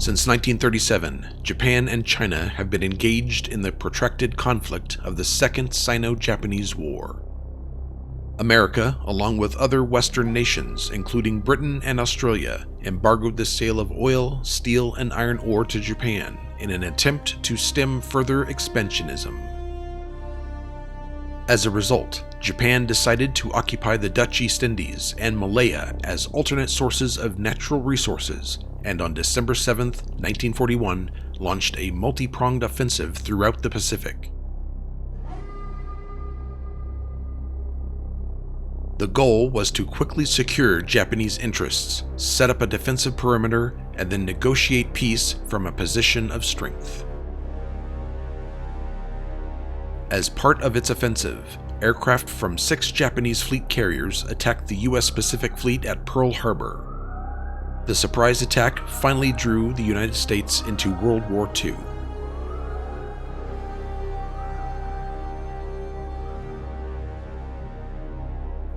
Since 1937, Japan and China have been engaged in the protracted conflict of the Second Sino-Japanese War. America, along with other Western nations, including Britain and Australia, embargoed the sale of oil, steel, and iron ore to Japan in an attempt to stem further expansionism. As a result, Japan decided to occupy the Dutch East Indies and Malaya as alternate sources of natural resources, and on December 7, 1941, launched a multi-pronged offensive throughout the Pacific. The goal was to quickly secure Japanese interests, set up a defensive perimeter, and then negotiate peace from a position of strength. As part of its offensive, aircraft from 6 Japanese fleet carriers attacked the U.S. Pacific Fleet at Pearl Harbor. The surprise attack finally drew the United States into World War II.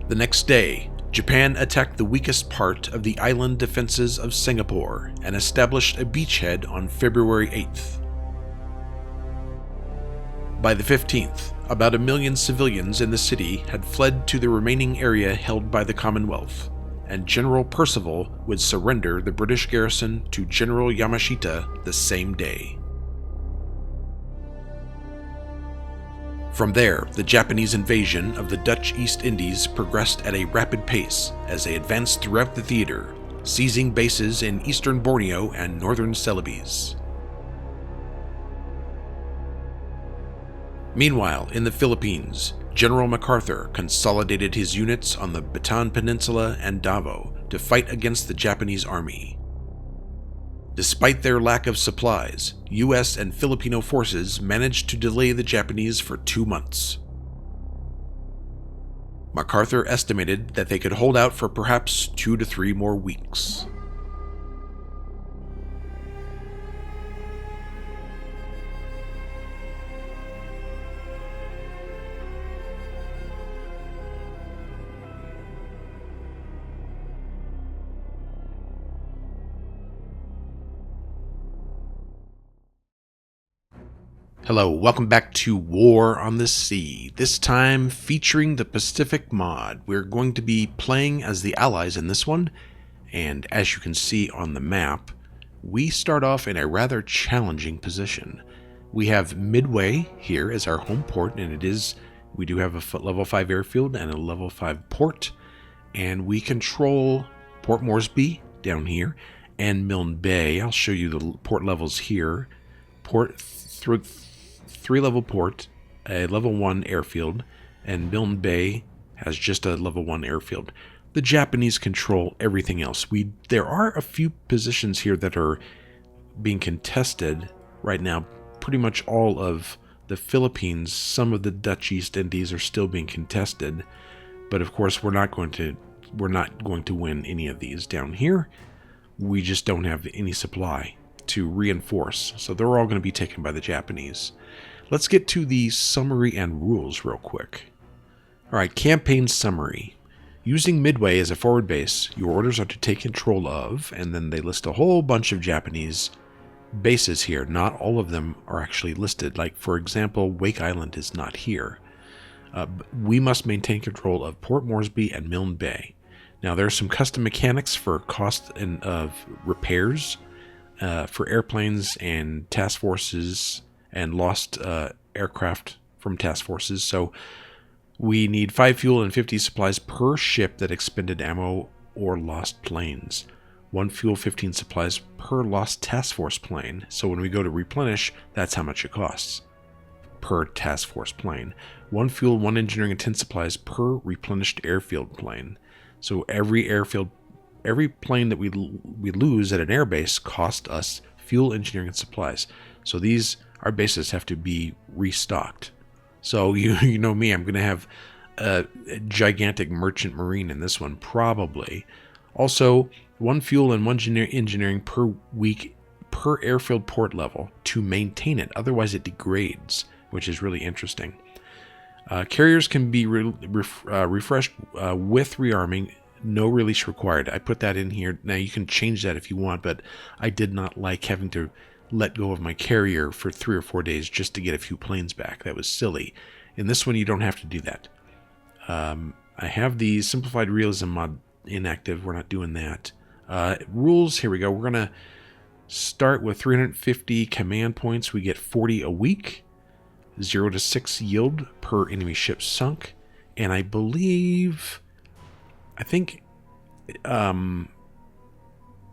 The next day, Japan attacked the weakest part of the island defenses of Singapore and established a beachhead on February 8th. By the 15th, about 1 million civilians in the city had fled to the remaining area held by the Commonwealth, and General Percival would surrender the British garrison to General Yamashita the same day. From there, the Japanese invasion of the Dutch East Indies progressed at a rapid pace as they advanced throughout the theater, seizing bases in eastern Borneo and northern Celebes. Meanwhile, in the Philippines, General MacArthur consolidated his units on the Bataan Peninsula and Davao to fight against the Japanese army. Despite their lack of supplies, U.S. and Filipino forces managed to delay the Japanese for 2 months. MacArthur estimated that they could hold out for perhaps 2 to 3 more weeks. Hello, welcome back to War on the Sea, this time featuring the Pacific mod. We're going to be playing as the Allies in this one, and as you can see on the map, we start off in a rather challenging position. We have Midway here as our home port, and we do have a level 5 airfield and a level 5 port, and we control Port Moresby down here, and Milne Bay. I'll show you the port levels here. Through 3-level port, a level 1 airfield, and Milne Bay has just a level 1 airfield. The Japanese control everything else. There are a few positions here that are being contested right now. Pretty much all of the Philippines, some of the Dutch East Indies are still being contested, but of course we're not going to win any of these down here. We just don't have any supply to reinforce, so they're all going to be taken by the Japanese. Let's get to the summary and rules real quick. Alright, campaign summary. Using Midway as a forward base, your orders are to take control of, and then they list a whole bunch of Japanese bases here. Not all of them are actually listed. Like, for example, Wake Island is not here. We must maintain control of Port Moresby and Milne Bay. Now, there are some custom mechanics for cost of repairs for airplanes and task forces and lost aircraft from task forces. So we need 5 fuel and 50 supplies per ship that expended ammo or lost planes. 1 fuel, 15 supplies per lost task force plane. So when we go to replenish, that's how much it costs per task force plane. 1 fuel, 1 engineering, and 10 supplies per replenished airfield plane. So every plane that we lose at an airbase cost us fuel, engineering, and supplies. So our bases have to be restocked. So you know me, I'm going to have a gigantic merchant marine in this one, probably. Also, 1 fuel and 1 engineering per week per airfield port level to maintain it. Otherwise it degrades, which is really interesting. Carriers can be refreshed with rearming no release required. I put that in here. Now you can change that if you want, but I did not like having to let go of my carrier for 3 or 4 days just to get a few planes back. That was silly. In this one, you don't have to do that. I have the Simplified Realism mod inactive. We're not doing that. Rules, here we go. We're going to start with 350 command points. We get 40 a week. 0 to 6 yield per enemy ship sunk. And I think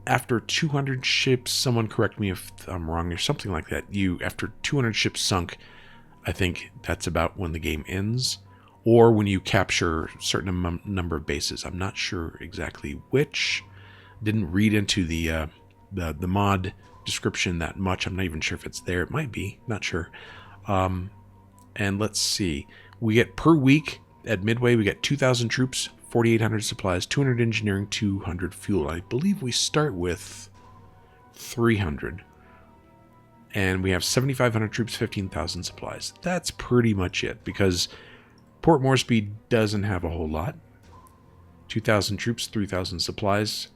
after 200 ships, someone correct me if I'm wrong or something like that, after 200 ships sunk, I think that's about when the game ends, or when you capture a certain number of bases. I'm not sure exactly which. Didn't read into the mod description that much. I'm not even sure if it's there. It might be, not sure. And let's see, we get per week at Midway, we get 2,000 troops, 4,800 supplies, 200 engineering, 200 fuel. I believe we start with 300. And we have 7,500 troops, 15,000 supplies. That's pretty much it, because Port Moresby doesn't have a whole lot. 2,000 troops, 3,000 supplies.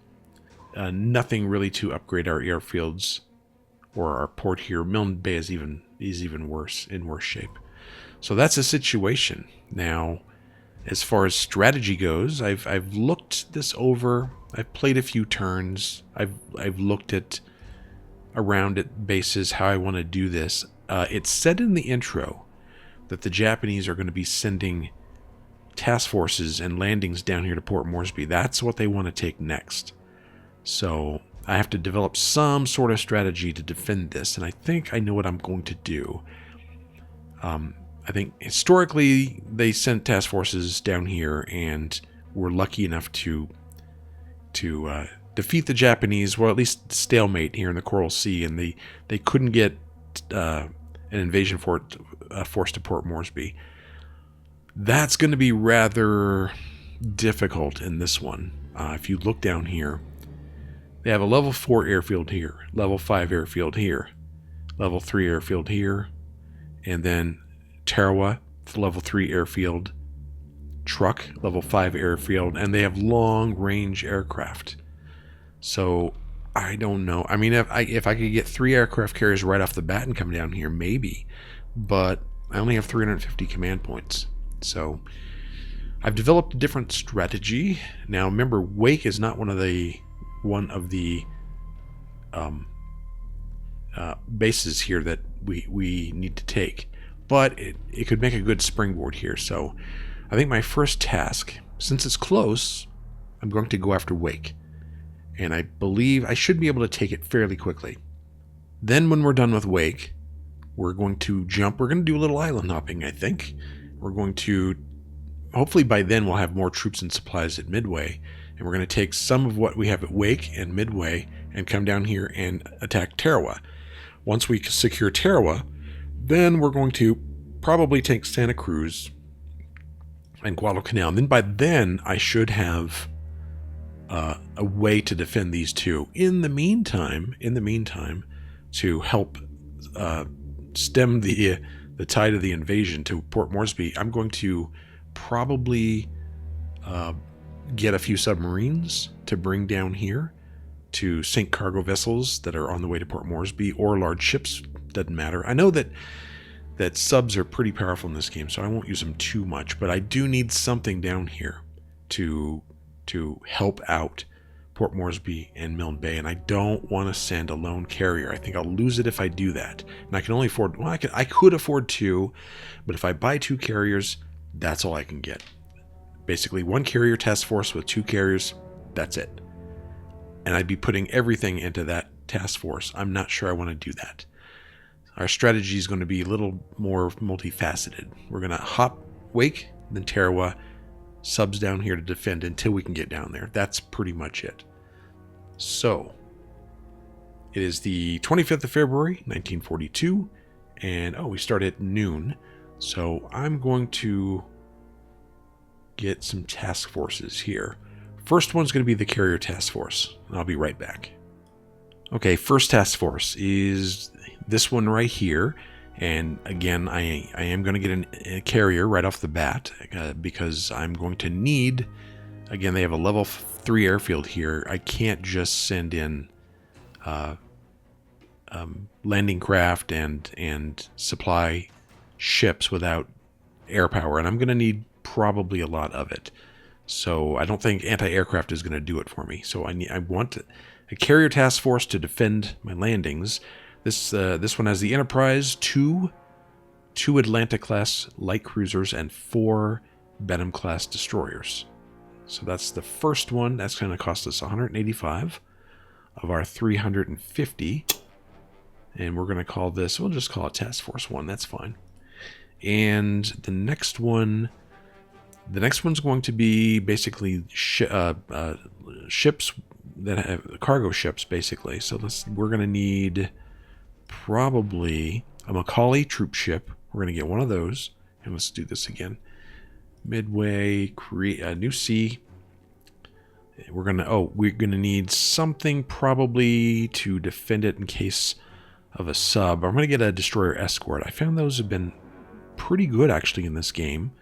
Nothing really to upgrade our airfields or our port here. Milne Bay is even worse, in worse shape. So that's the situation. Now, as far as strategy goes, I've looked this over. I've played a few turns. I've looked around at bases how I want to do this. It said in the intro that the Japanese are going to be sending task forces and landings down here to Port Moresby. That's what they want to take next. So I have to develop some sort of strategy to defend this, and I think I know what I'm going to do. I think historically they sent task forces down here and were lucky enough to defeat the Japanese, well, at least stalemate here in the Coral Sea, and they couldn't get an invasion force to Port Moresby. That's going to be rather difficult in this one. If you look down here, they have a level 4 airfield here, level 5 airfield here, level 3 airfield here, and then Tarawa, level 3 airfield, Truk, level 5 airfield, and they have long-range aircraft. So, I don't know. I mean, if I could get 3 aircraft carriers right off the bat and come down here, maybe. But I only have 350 command points. So, I've developed a different strategy. Now, remember, Wake is not one of the bases here that we need to take. But it could make a good springboard here. So I think my first task, since it's close, I'm going to go after Wake. And I believe I should be able to take it fairly quickly. Then when we're done with Wake, we're going to jump. We're going to do a little island hopping, I think. We're going to, hopefully by then we'll have more troops and supplies at Midway. And we're going to take some of what we have at Wake and Midway and come down here and attack Tarawa. Once we secure Tarawa, then we're going to probably take Santa Cruz and Guadalcanal. And then by then, I should have a way to defend these two. In the meantime, to help stem the tide of the invasion to Port Moresby, I'm going to probably get a few submarines to bring down here to sink cargo vessels that are on the way to Port Moresby, or large ships. Doesn't matter. I know that subs are pretty powerful in this game, so I won't use them too much, but I do need something down here to help out Port Moresby and Milne Bay, and I don't want to send a lone carrier. I think I'll lose it if I do that. And I can only afford, well, I could afford 2, but if I buy 2 carriers, that's all I can get. Basically, 1 carrier task force with 2 carriers, that's it. And I'd be putting everything into that task force. I'm not sure I want to do that. Our strategy is going to be a little more multifaceted. We're going to hop Wake, then Tarawa, subs down here to defend until we can get down there. That's pretty much it. So, it is the 25th of February, 1942, and we start at noon. So, I'm going to get some task forces here. First one's going to be the carrier task force, and I'll be right back. Okay, first task force is this one right here, and again, I am going to get a carrier right off the bat because I'm going to need Again, they have a level 3 airfield here. I can't just send in landing craft and supply ships without air power, and I'm going to need probably a lot of it. So I don't think anti-aircraft is going to do it for me. So I want a carrier task force to defend my landings. This one has the Enterprise, two Atlanta-class light cruisers, and 4 Benham-class destroyers. So that's the first one. That's going to cost us 185 of our 350. And we're going to call this, we'll just call it Task Force 1. That's fine. And the next one's going to be basically ships that have cargo ships, basically. So we're going to need probably a Macaulay troop ship. We're going to get one of those. And let's do this again. Midway, create a new sea. We're gonna need something probably to defend it in case of a sub. I'm gonna get a destroyer escort. I found those have been pretty good actually in this game.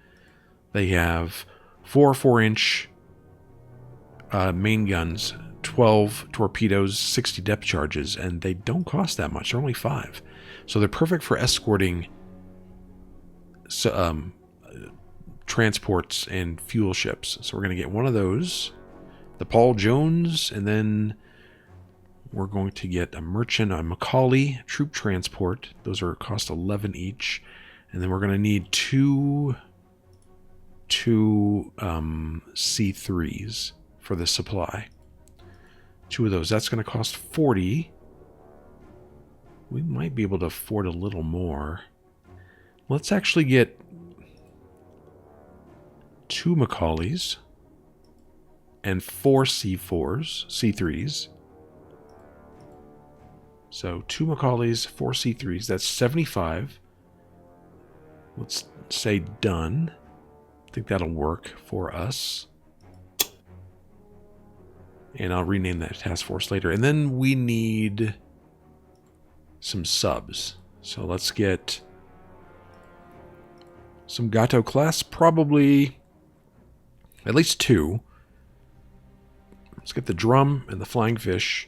They have 4 4-inch main guns, 12 torpedoes, 60 depth charges, and they don't cost that much. They're only 5, so they're perfect for escorting transports and fuel ships. So we're gonna get one of those. The Paul Jones, and then we're going to get a merchant, a Macaulay troop transport. Those are cost 11 each, and then we're going to need two C3s for the supply. 2 of those. That's going to cost 40. We might be able to afford a little more. Let's actually get 2 Macaulays and 4 C3s. So 2 Macaulays, 4 C3s. That's 75. Let's say done. I think that'll work for us. And I'll rename that task force later. And then we need some subs. So let's get some Gato class, probably at least 2. Let's get the drum and the flying fish.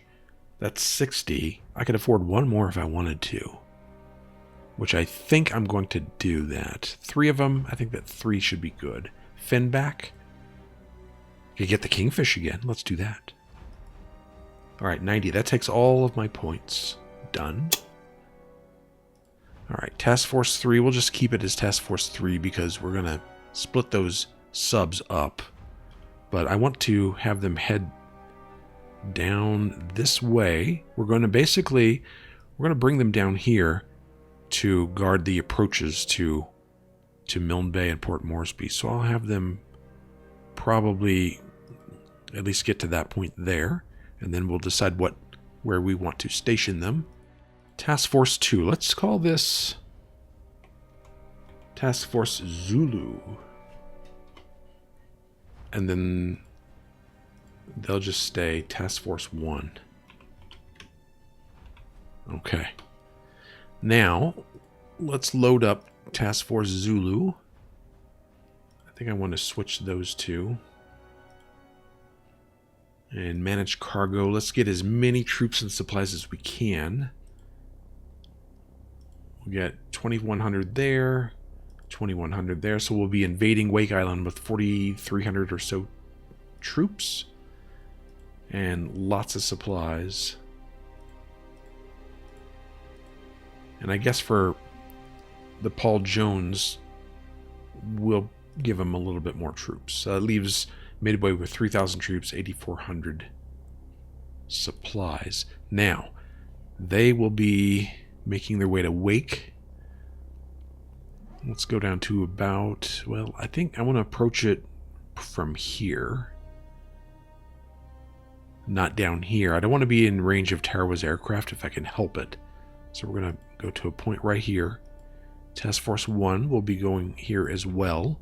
That's 60. I could afford 1 more if I wanted to, which I think I'm going to do that. 3 of them. I think that 3 should be good. Finback. You get the kingfish again. Let's do that. All right, 90. That takes all of my points. Done. All right, Task Force 3. We'll just keep it as Task Force 3 because we're going to split those subs up. But I want to have them head down this way. We're going to bring them down here to guard the approaches to Milne Bay and Port Moresby. So I'll have them probably at least get to that point there, and then we'll decide where we want to station them. Task Force 2. Let's call this Task Force Zulu. And then they'll just stay Task Force 1. Okay. Now, let's load up Task Force Zulu. I think I want to switch those 2. And manage cargo. Let's get as many troops and supplies as we can. We'll get 2,100 there, 2,100 there. So we'll be invading Wake Island with 4,300 or so troops. And lots of supplies. And I guess for the Paul Jones, we'll give him a little bit more troops. That leaves Midway with 3,000 troops, 8,400 supplies. Now, they will be making their way to Wake. Let's go down to about, well, I think I want to approach it from here. Not down here. I don't want to be in range of Tarawa's aircraft if I can help it. So we're going to go to a point right here. Task Force 1 will be going here as well.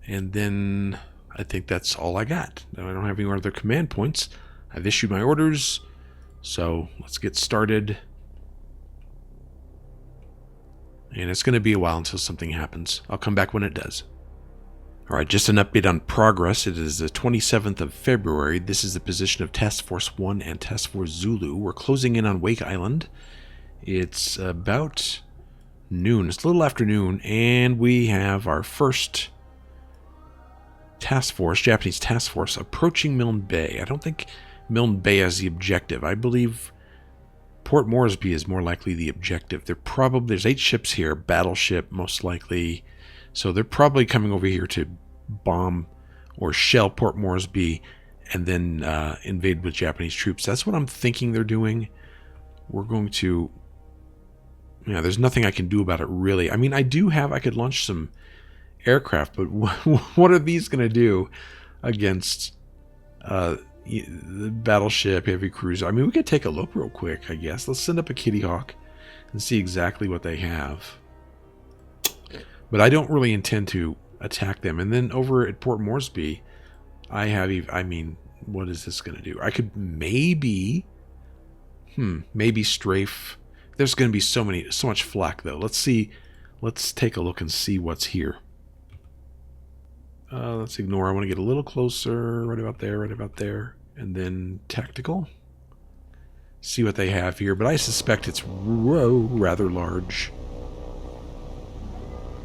And then I think that's all I got. Now, I don't have any other command points. I've issued my orders. So let's get started. And it's going to be a while until something happens. I'll come back when it does. All right, just an update on progress. It is the 27th of February. This is the position of Task Force 1 and Task Force Zulu. We're closing in on Wake Island. It's about noon. It's a little after noon, and we have our first task force, Japanese task force, approaching Milne Bay. I don't think Milne Bay has the objective. I believe Port Moresby is more likely the objective. There's 8 ships here, battleship most likely. So they're probably coming over here to bomb or shell Port Moresby and then invade with Japanese troops. That's what I'm thinking they're doing. We're going to... Yeah, there's nothing I can do about it, really. I mean, I could launch some aircraft, but what are these going to do against the battleship, heavy cruiser? I mean, we could take a look real quick, I guess. Let's send up a Kitty Hawk and see exactly what they have. But I don't really intend to attack them. And then over at Port Moresby, what is this going to do? I could maybe strafe. There's going to be so much flak, though. Let's see. Let's take a look and see what's here. Let's ignore. I want to get a little closer. Right about there. And then tactical. See what they have here. But I suspect it's rather large.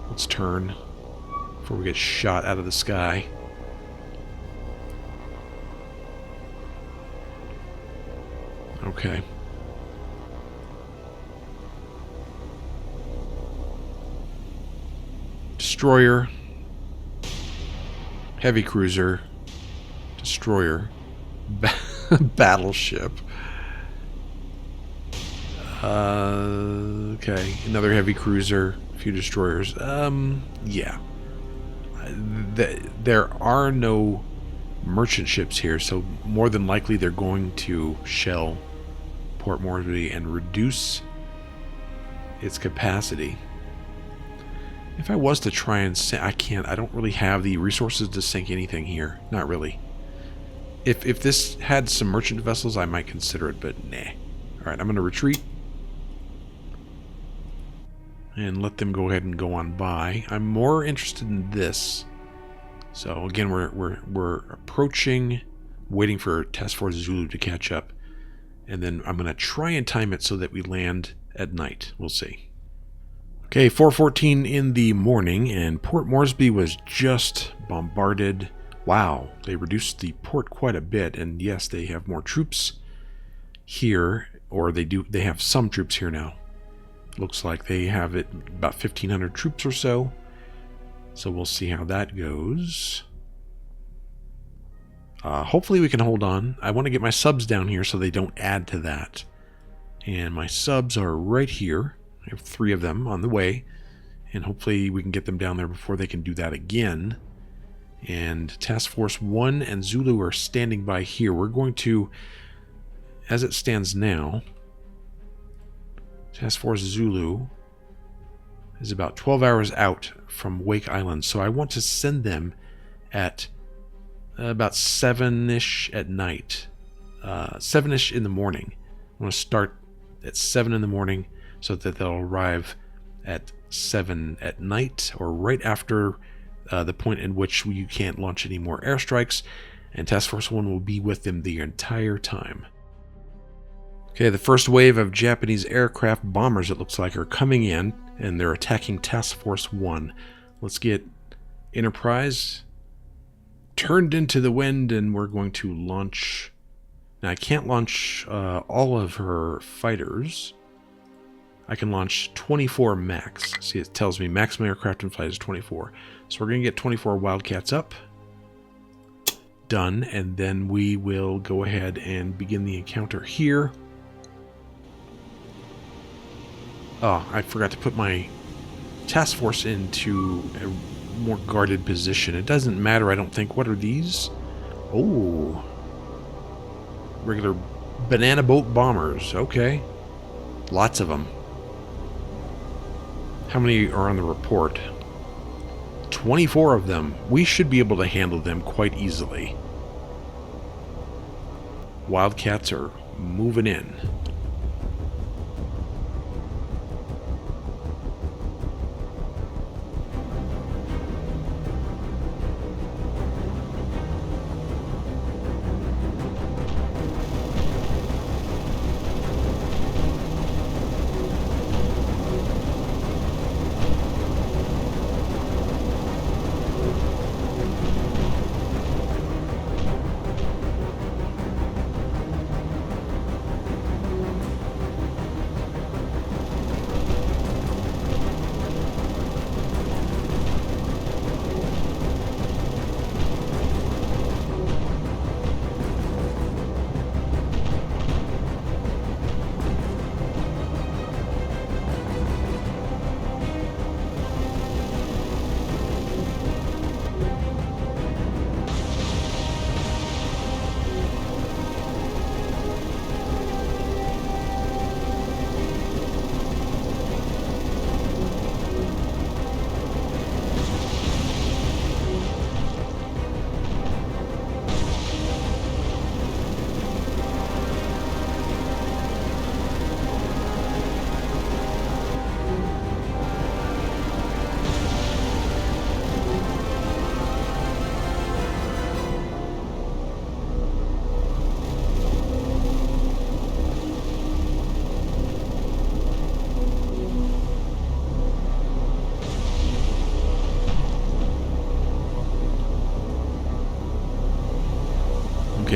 Let's turn before we get shot out of the sky. Okay. Destroyer. Heavy cruiser. Destroyer. Battleship. Okay. Another heavy cruiser. A few destroyers. Yeah. There are no merchant ships here, so more than likely they're going to shell Port Moresby and reduce its capacity. If I was to try and sink, I can't. I don't really have the resources to sink anything here. Not really. If this had some merchant vessels, I might consider it, but nah. Alright, I'm going to retreat. And let them go ahead and go on by. I'm more interested in this. So again, we're approaching, waiting for Task Force Zulu to catch up. And then I'm going to try and time it so that we land at night. We'll see. Okay, 4:14 in the morning, and Port Moresby was just bombarded. Wow, they reduced the port quite a bit, and yes, they have more troops here, or they have some troops here now. Looks like they have about 1,500 troops or so. So we'll see how that goes. Hopefully we can hold on. I want to get my subs down here so they don't add to that. And my subs are right here. I have 3 of them on the way. And hopefully we can get them down there before they can do that again. And Task Force 1 and Zulu are standing by here. We're going to, as it stands now, Task Force Zulu is about 12 hours out from Wake Island, so I want to send them at about 7-ish at night. 7-ish in the morning. I want to start at 7 in the morning so that they'll arrive at 7 at night, or right after the point in which you can't launch any more airstrikes, and Task Force 1 will be with them the entire time. Okay, the first wave of Japanese aircraft bombers, it looks like, are coming in, and they're attacking Task Force 1. Let's get Enterprise turned into the wind, and we're going to launch... Now, I can't launch all of her fighters. I can launch 24 max. See, it tells me maximum aircraft in flight is 24. So we're going to get 24 Wildcats up. Done, and then we will go ahead and begin the encounter here. Oh, I forgot to put my task force into a more guarded position. It doesn't matter, I don't think. What are these? Oh. Regular banana boat bombers. Okay. Lots of them. How many are on the report? 24 of them. We should be able to handle them quite easily. Wildcats are moving in.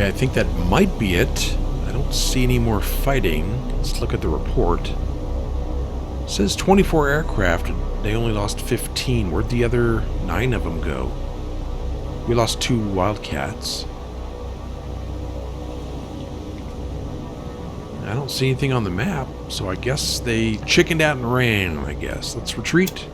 Okay, I think that might be it. I don't see any more fighting. Let's look at the report. It says 24 aircraft. They only lost 15. Where'd the other 9 of them go? We lost 2 Wildcats. I don't see anything on the map, so I guess they chickened out and ran, I guess. Let's retreat.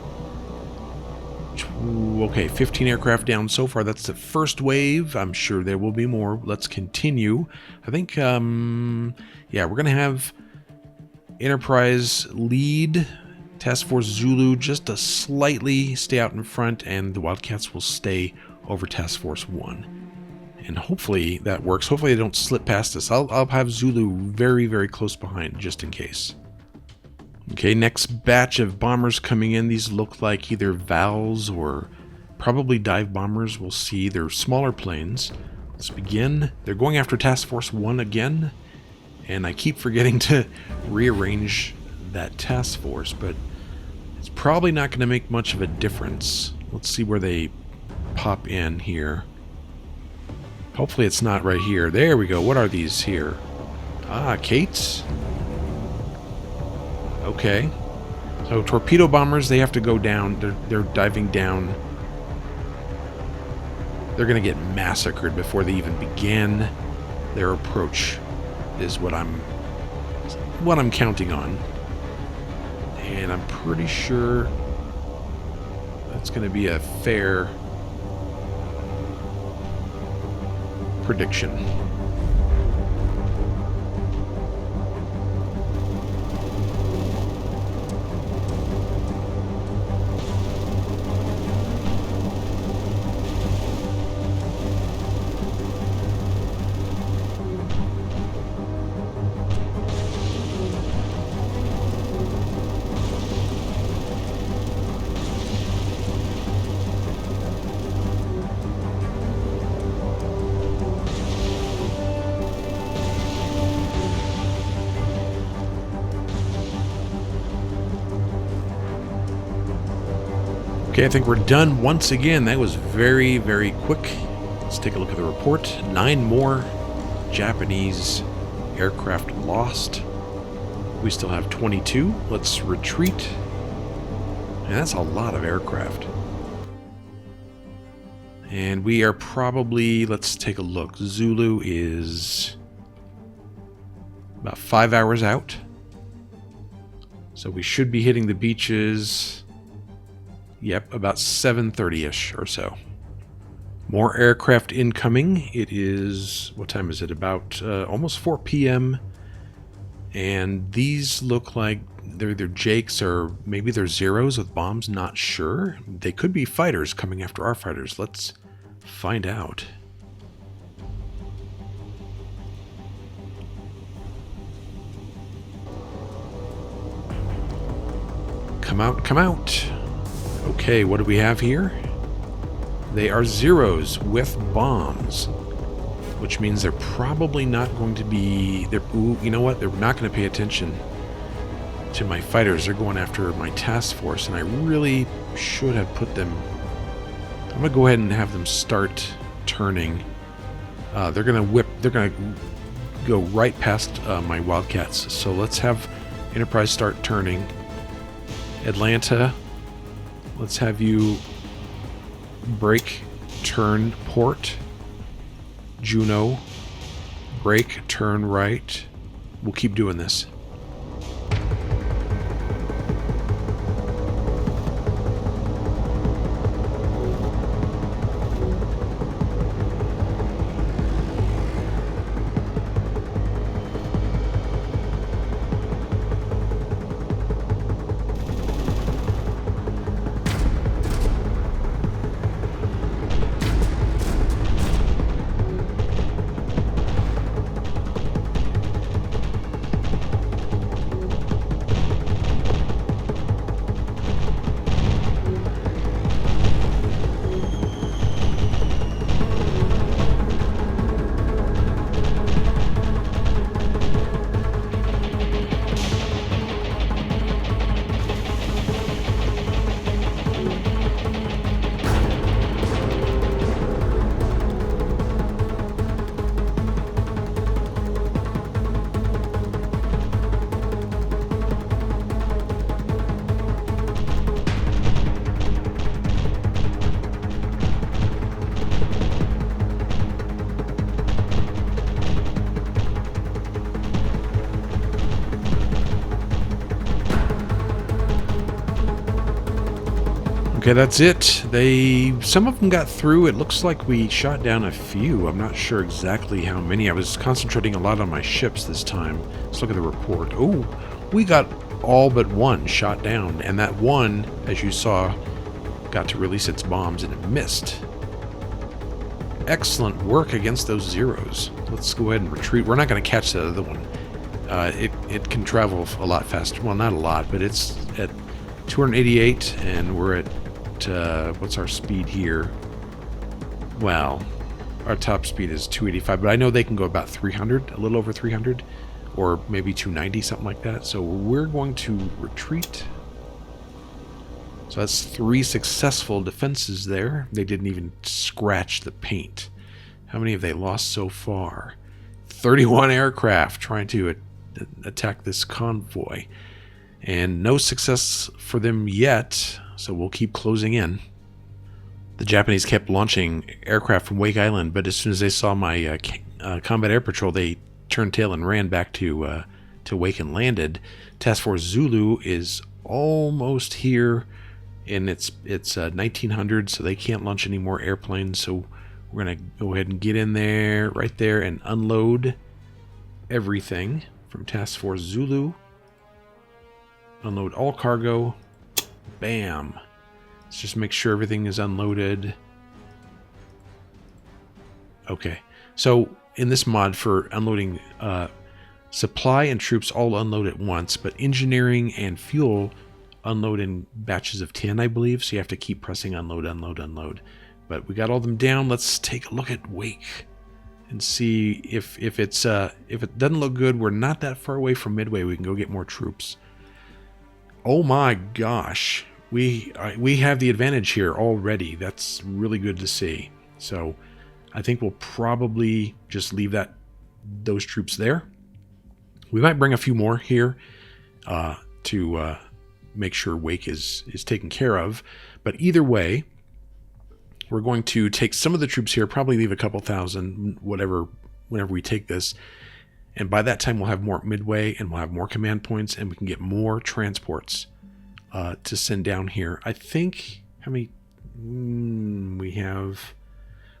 Okay, 15 aircraft down so far. That's the first wave. I'm sure there will be more. Let's continue. I think, yeah, we're going to have Enterprise lead, Task Force Zulu just to slightly stay out in front, and the Wildcats will stay over Task Force 1. And hopefully that works. Hopefully they don't slip past us. I'll have Zulu very, very close behind, just in case. Okay, next batch of bombers coming in. These look like either VALs or probably dive bombers. We'll see. They're smaller planes. Let's begin. They're going after Task Force 1 again. And I keep forgetting to rearrange that task force, but it's probably not going to make much of a difference. Let's see where they pop in here. Hopefully it's not right here. There we go. What are these here? Ah, Kates. Okay. So torpedo bombers, they have to go down. They're diving down. They're going to get massacred before they even begin their approach, is what I'm counting on. And I'm pretty sure that's going to be a fair prediction. Okay, I think we're done once again. That was very, very quick. Let's take a look at the report. 9 more Japanese aircraft lost. We still have 22. Let's retreat. And that's a lot of aircraft. And we are probably, let's take a look. Zulu is about 5 hours out. So we should be hitting the beaches, yep, about 7:30-ish or so. More aircraft incoming. It is, what time is it? About almost 4 p.m. And these look like they're either Jakes or maybe they're Zeros with bombs, not sure. They could be fighters coming after our fighters. Let's find out. Come out, come out. Okay, what do we have here? They are Zeros with bombs, which means they're probably not going to be... Ooh, you know what? They're not going to pay attention to my fighters. They're going after my task force, and I really should have put them... I'm going to go ahead and have them start turning. They're going to whip... They're going to go right past my Wildcats. So let's have Enterprise start turning. Atlanta, let's have you break, turn, port. Juno, break, turn right. We'll keep doing this. Okay, that's it. Some of them got through. It looks like we shot down a few. I'm not sure exactly how many. I was concentrating a lot on my ships this time. Let's look at the report. Oh, we got all but one shot down, and that one, as you saw, got to release its bombs and it missed. Excellent work against those zeros. Let's go ahead and retreat. We're not going to catch the other one. It can travel a lot faster. Well, not a lot, but it's at 288, and we're at what's our speed here? Well, our top speed is 285, but I know they can go about 300, a little over 300, or maybe 290, something like that. So we're going to retreat. So that's 3 successful defenses there. They didn't even scratch the paint. How many have they lost so far? 31 aircraft trying to attack this convoy. And no success for them yet, so we'll keep closing in. The Japanese kept launching aircraft from Wake Island, but as soon as they saw my combat air patrol, they turned tail and ran back to Wake and landed. Task Force Zulu is almost here, and it's 1900, so they can't launch any more airplanes, so we're going to go ahead and get in there, right there, and unload everything from Task Force Zulu. Unload all cargo. Bam. Let's just make sure everything is unloaded. Okay. So in this mod for unloading supply and troops all unload at once, but engineering and fuel unload in batches of 10, I believe. So you have to keep pressing unload, unload, unload. But we got all of them down. Let's take a look at Wake and see if it doesn't look good. We're not that far away from Midway. We can go get more troops. Oh my gosh, we have the advantage here already. That's really good to see. So I think we'll probably just leave those troops there. We might bring a few more here to make sure Wake is taken care of. But either way, we're going to take some of the troops here, probably leave a couple thousand, whenever we take this. And by that time, we'll have more Midway, and we'll have more command points, and we can get more transports to send down here. I think, how many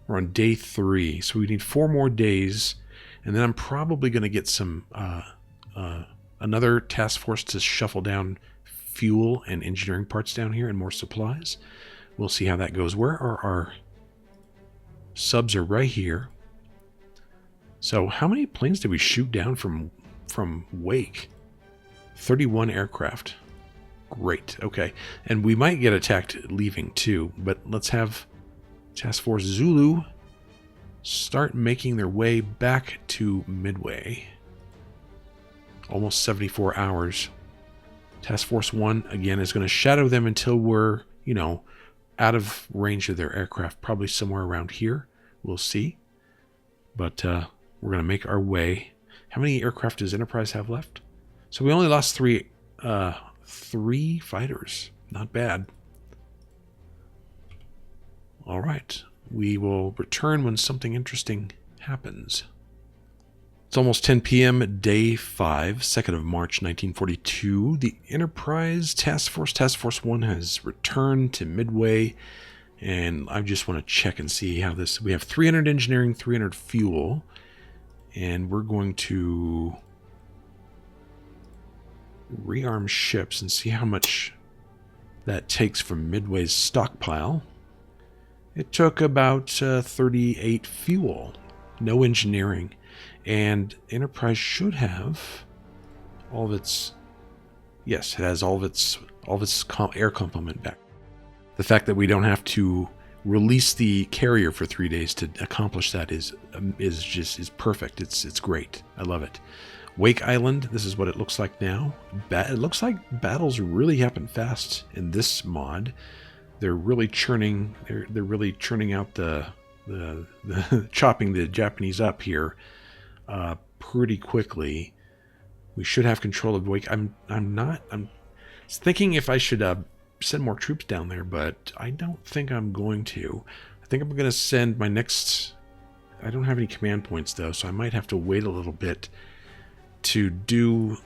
we're on day 3, so we need 4 more days, and then I'm probably going to get some another task force to shuffle down fuel and engineering parts down here and more supplies. We'll see how that goes. Where are our subs? Are right here. So how many planes did we shoot down from Wake? 31 aircraft. Great. Okay. And we might get attacked leaving too, but let's have Task Force Zulu start making their way back to Midway. Almost 74 hours. Task Force 1, again, is going to shadow them until we're, out of range of their aircraft. Probably somewhere around here. We'll see. But we're going to make our way. How many aircraft does Enterprise have left? So we only lost 3 fighters. Not bad. All right. We will return when something interesting happens. It's almost 10 p.m. Day 5, 2nd of March, 1942. The Enterprise Task Force 1 has returned to Midway. And I just want to check and see how this... We have 300 engineering, 300 fuel. And we're going to rearm ships and see how much that takes from Midway's stockpile. It took about 38 fuel. No engineering. And Enterprise should have all of its... Yes, it has all of its air complement back. The fact that we don't have to release the carrier for 3 days to accomplish that is perfect. It's great. I love it. Wake Island, this is what it looks like now. It looks like battles really happen fast in this mod. They're really churning. They're really churning out the chopping the Japanese up here pretty quickly. We should have control of Wake. I'm thinking if I should send more troops down there, but I don't think I'm going to. I think I'm going to send my next... I don't have any command points, though, so I might have to wait a little bit to do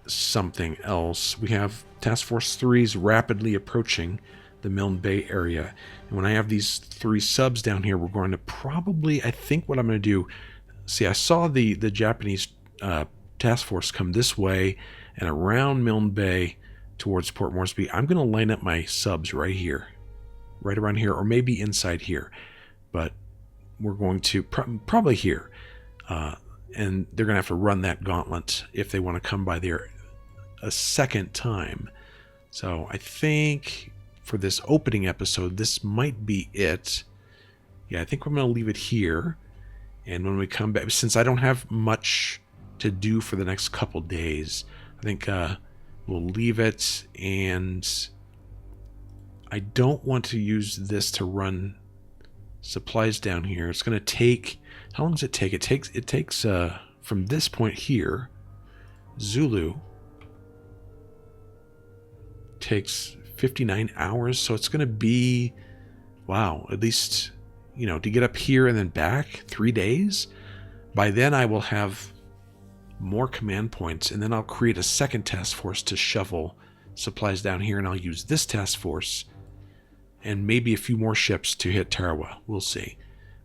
something else. We have Task Force 3's rapidly approaching. the Milne Bay area. And when I have these 3 subs down here, we're going to probably, I think what I'm going to do, see, I saw the Japanese task force come this way and around Milne Bay towards Port Moresby. I'm going to line up my subs right here, right around here, or maybe inside here. But we're going to probably here. And they're going to have to run that gauntlet if they want to come by there a second time. So I think for this opening episode, this might be it. Yeah, I think I'm going to leave it here. And when we come back, since I don't have much to do for the next couple days, I think we'll leave it. And I don't want to use this to run supplies down here. It's going to take, how long does it take? It takes from this point here, Zulu takes 59 hours, so it's going to be, wow, at least, to get up here and then back 3 days. By then I will have more command points, and then I'll create a second task force to shovel supplies down here, and I'll use this task force and maybe a few more ships to hit Tarawa. We'll see.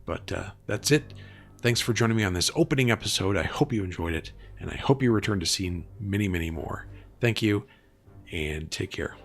But that's it. Thanks for joining me on this opening episode. I hope you enjoyed it, and I hope you return to see many, many more. Thank you, and take care.